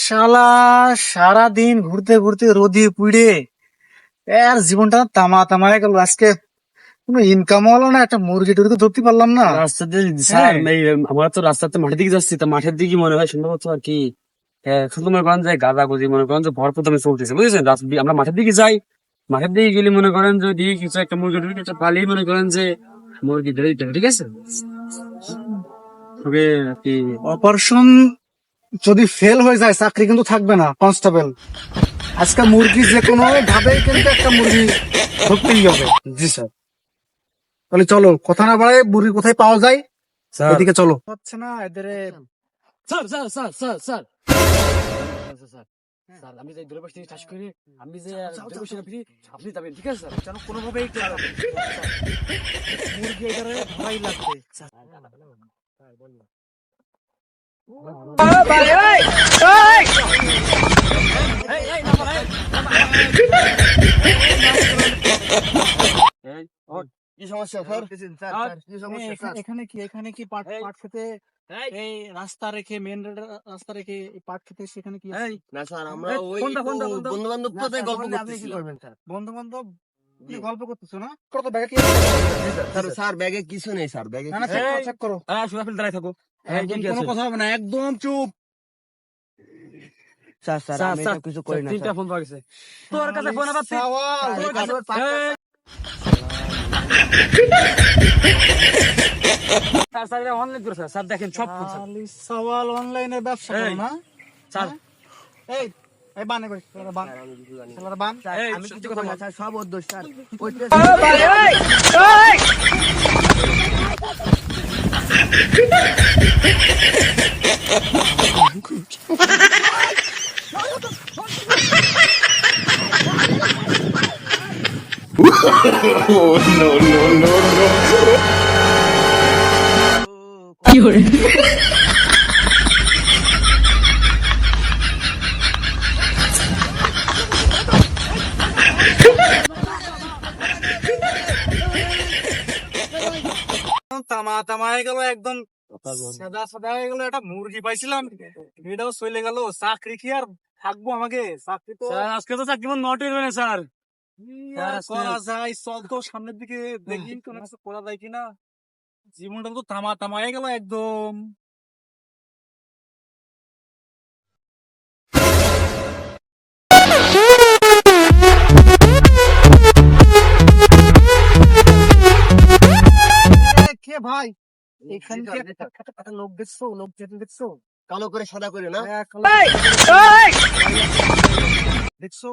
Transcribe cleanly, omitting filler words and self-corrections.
শালা সারাদিন ঘুরতে ঘুরতে রোদি পুড়ে আর জীবনটা তামা তামা হয়ে গেল। আজকে কোনো ইনকাম হলো না, একটা মুরগি টুরগি তো ধরতে পারলাম না। রাস্তাতে স্যার আমরা তো রাস্তাতে মাঠের দিকে যাচ্ছি, তা মাঠের দিকে মনে হয় সম্ভবত আর কি শুধু মনে করেন যে গাঁজাগুজি মনে করেন যে ভরপুর দামে চলতেছে, বুঝেছেন? আমরা মাঠের দিকে যাই, মাঠের দিকে গেলে মনে করেন যদি কিছু একটা মুরগি টুরগি একটা পালি মনে করেন যে মুরগি ধরে দিতে হবে, ঠিক আছে? তবে আর কি অপারেশন যদি ফেল হয়ে যায় চাকরি কিন্তু থাকবে না কনস্টেবল। আজকে মুরগি যে কোনো ভাবে কিন্তু একটা মুরগি ধরতেই হবে। জি স্যার। তাহলে চলো কথা না বাড়ায় মুরগি কোথায় পাওয়া যায় স্যার এদিকে চলো। হচ্ছে না এদের। Sir sir sir sir sir sir sir আমি যে দূরে বসে চাষ করি, আমি যে দূরে বসে ফিরি, আপনি যাবেন, ঠিক আছে স্যার? যেন কোনোভাবেই মুরগি এটারে ধরাই লাগবে। কি সমস্যা স্যার? এখানে কি পাট খেতে এই রাস্তা রেখে মেন রাস্তা রেখে এই পাট খেতে সেখানে কি আছে? না স্যার, আমরা ওই কোনটা? বন্ধু বান্ধব না, সাথে স্যার, গল্প বললে আপনি করতেছি। কি করবেন স্যার? বন্ধু বান্ধব গল্প করতেছো না? করো তো ব্যাগে কি স্যার ব্যাগে কিছু নেই স্যার, ব্যাগে না না চেক করো। সুরাফিল দাঁড়ায় থাকো। একদম কোনো কথা হবে না, একদম চুপ। স্যার স্যার আমি এটা কিছু করি না তিনটা ফোন পাওয়া গেছে। তোর কাছে ফোন আবার সওয়াল। স্যার স্যার এটা অনলাইন করে স্যার দেখেন সব ফোন স্যার। খালি সওয়াল অনলাইনে ব্যবসা করো না? স্যার এই এই বানে কই ছেলেরা বান, ছেলেরা বান। আমি কিছু করি না স্যার, সব ওর দোষ স্যার। ওই তামা তামা হয়ে গেল, একদম সাদা সাদা হয়ে গেল। একটা মুরগি পাইছিলাম, এটাও চলে গেল। চাকরি কি আর থাকবো? আমাকে চাকরি তো স্যার আজকে তো চাকরি নট হইবে না স্যার। কি আর করা যায়? চল তো সামনের দিকে দেখি কোনো কিছু করা যায় কিনা। জীবনটা তো তামা তামা হয়ে গেল একদম। কে ভাই এখানে কি একটা লোক দেখছো? লোক যেতে দেখছো? কালো করে সাদা করে না? হ্যাঁ, কালো- দেখছো?